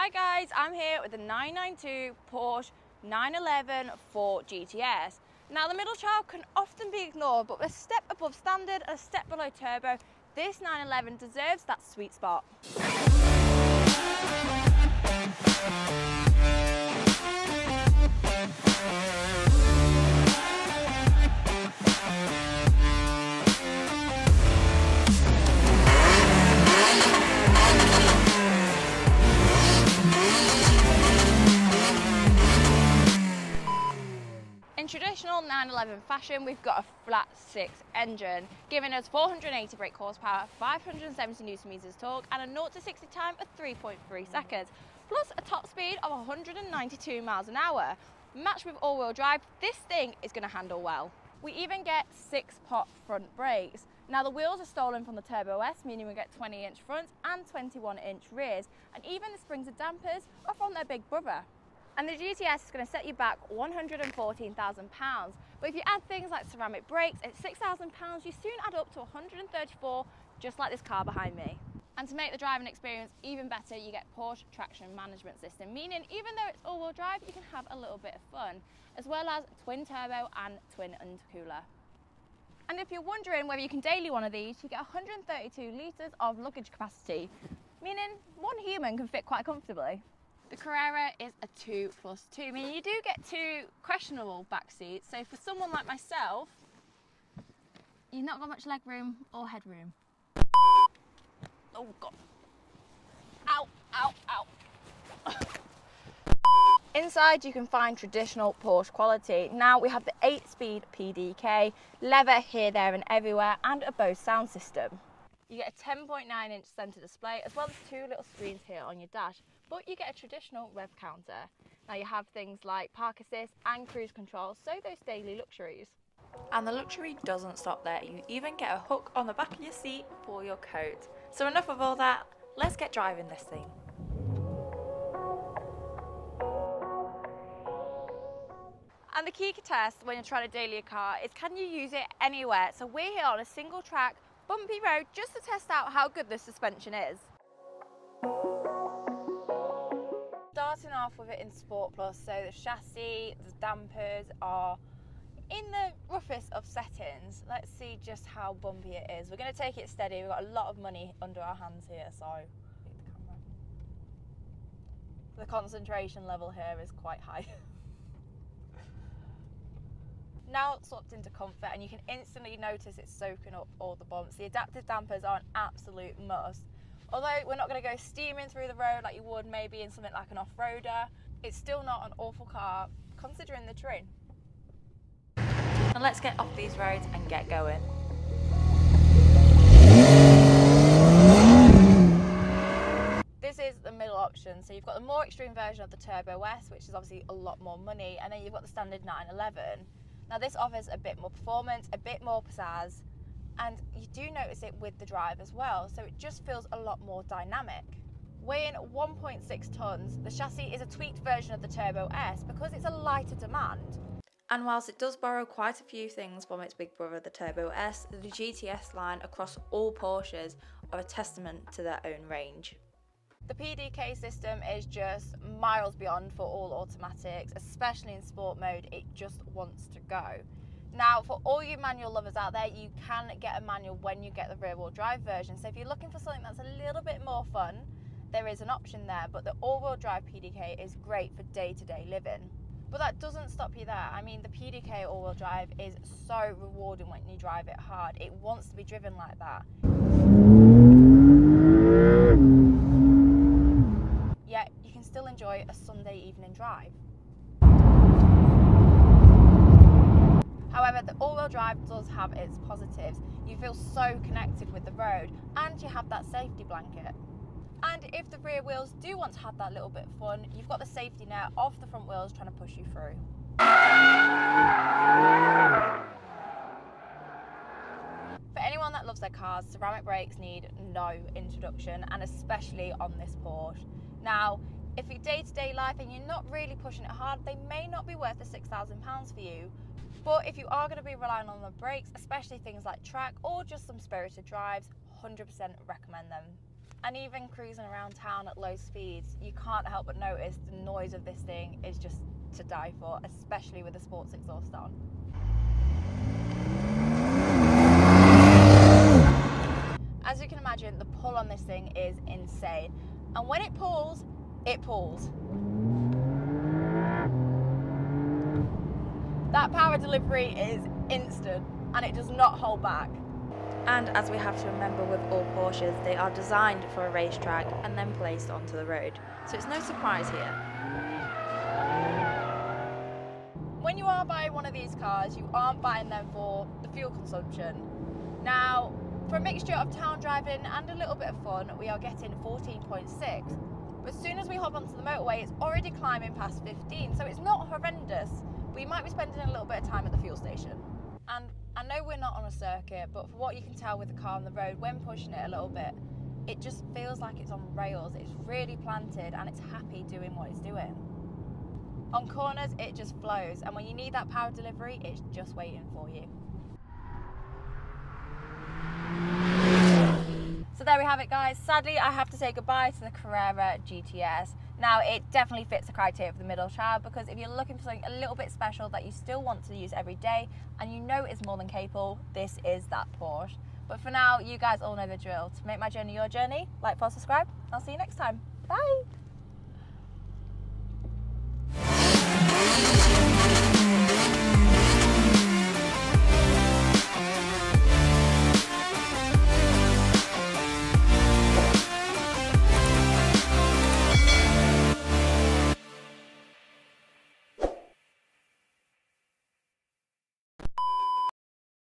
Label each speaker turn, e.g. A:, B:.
A: Hi guys, I'm here with the 992 Porsche 911 GTS. Now the middle child can often be ignored, but a step above standard and a step below turbo, this 911 deserves that sweet spot. In traditional 911 fashion, we've got a flat 6 engine, giving us 480 brake horsepower, 570 newton meters torque, and a 0 to 60 time of 3.3 seconds, plus a top speed of 192 miles an hour. Matched with all-wheel drive, this thing is going to handle well. We even get 6-pot front brakes. Now the wheels are stolen from the Turbo S, meaning we get 20-inch fronts and 21-inch rears, and even the springs and dampers are from their big brother. And the GTS is going to set you back £114,000. But if you add things like ceramic brakes at £6,000, you soon add up to 134, just like this car behind me. And to make the driving experience even better, you get Porsche traction management system, meaning even though it's all-wheel drive, you can have a little bit of fun, as well as twin turbo and twin intercooler. And if you're wondering whether you can daily one of these, you get 132 litres of luggage capacity, meaning one human can fit quite comfortably. The Carrera is a 2+2, meaning you do get 2 questionable back seats. So for someone like myself, you've not got much leg room or headroom. Oh God. Ow, ow, ow. Inside you can find traditional Porsche quality. Now we have the 8-speed PDK, leather here, there and everywhere, and a Bose sound system. You get a 10.9-inch centre display, as well as 2 little screens here on your dash, but you get a traditional rev counter. Now you have things like park assist and cruise control, so those daily luxuries.
B: And the luxury doesn't stop there, you even get a hook on the back of your seat for your coat. So enough of all that, let's get driving this thing.
A: And the key to test when you're trying to daily a car is, can you use it anywhere? So we're here on a single track, bumpy road, just to test out how good the suspension is. Starting off with it in Sport Plus, so the chassis, the dampers are in the roughest of settings. Let's see just how bumpy it is. We're going to take it steady. We've got a lot of money under our hands here, so the concentration level here is quite high. Now it's swapped into comfort, and you can instantly notice it's soaking up all the bumps. The adaptive dampers are an absolute must. Although we're not going to go steaming through the road like you would maybe in something like an off-roader, it's still not an awful car considering the terrain.
B: Now let's get off these roads and get going.
A: This is the middle option, so you've got the more extreme version of the Turbo S, which is obviously a lot more money, and then you've got the standard 911. Now this offers a bit more performance, a bit more pizzazz, and you do notice it with the drive as well, so it just feels a lot more dynamic. Weighing 1.6 tons, the chassis is a tweaked version of the Turbo S because it's a lighter demand.
B: And whilst it does borrow quite a few things from its big brother, the Turbo S, the GTS line across all Porsches are a testament to their own range.
A: The PDK system is just miles beyond for all automatics, especially in sport mode. It just wants to go. Now, for all you manual lovers out there, you can get a manual when you get the rear-wheel drive version. So if you're looking for something that's a little bit more fun, there is an option there, but the all-wheel drive PDK is great for day-to-day living. But that doesn't stop you there. I mean, the PDK all-wheel drive is so rewarding when you drive it hard. It wants to be driven like that. Yet you can still enjoy a Sunday evening drive. However, the all-wheel drive does have its positives. You feel so connected with the road, and you have that safety blanket. And if the rear wheels do want to have that little bit of fun, you've got the safety net of the front wheels trying to push you through. For anyone that loves their cars, ceramic brakes need no introduction, and especially on this Porsche. Now, if your day-to-day life and you're not really pushing it hard, they may not be worth the £6,000 for you. But if you are going to be relying on the brakes, especially things like track or just some spirited drives, 100% recommend them. And even cruising around town at low speeds, you can't help but notice the noise of this thing is just to die for, especially with the sports exhaust on. As you can imagine, the pull on this thing is insane. And when it pulls, it pulls. That power delivery is instant and it does not hold back.
B: And as we have to remember with all Porsches, they are designed for a racetrack and then placed onto the road. So it's no surprise here.
A: When you are buying one of these cars, you aren't buying them for the fuel consumption. Now, for a mixture of town driving and a little bit of fun, we are getting 14.6. But as soon as we hop onto the motorway, it's already climbing past 15, so it's not horrendous. We might be spending a little bit of time at the fuel station. And I know we're not on a circuit, but for what you can tell with the car on the road, when pushing it a little bit, it just feels like it's on rails. It's really planted and it's happy doing what it's doing. On corners, it just flows, and when you need that power delivery, it's just waiting for you. So there we have it, guys. Sadly, I have to say goodbye to the Carrera GTS. Now, it definitely fits the criteria for the middle child, because if you're looking for something a little bit special that you still want to use every day and you know it's more than capable, this is that Porsche. But for now, you guys all know the drill. To make my journey your journey, like, follow, subscribe. I'll see you next time. Bye.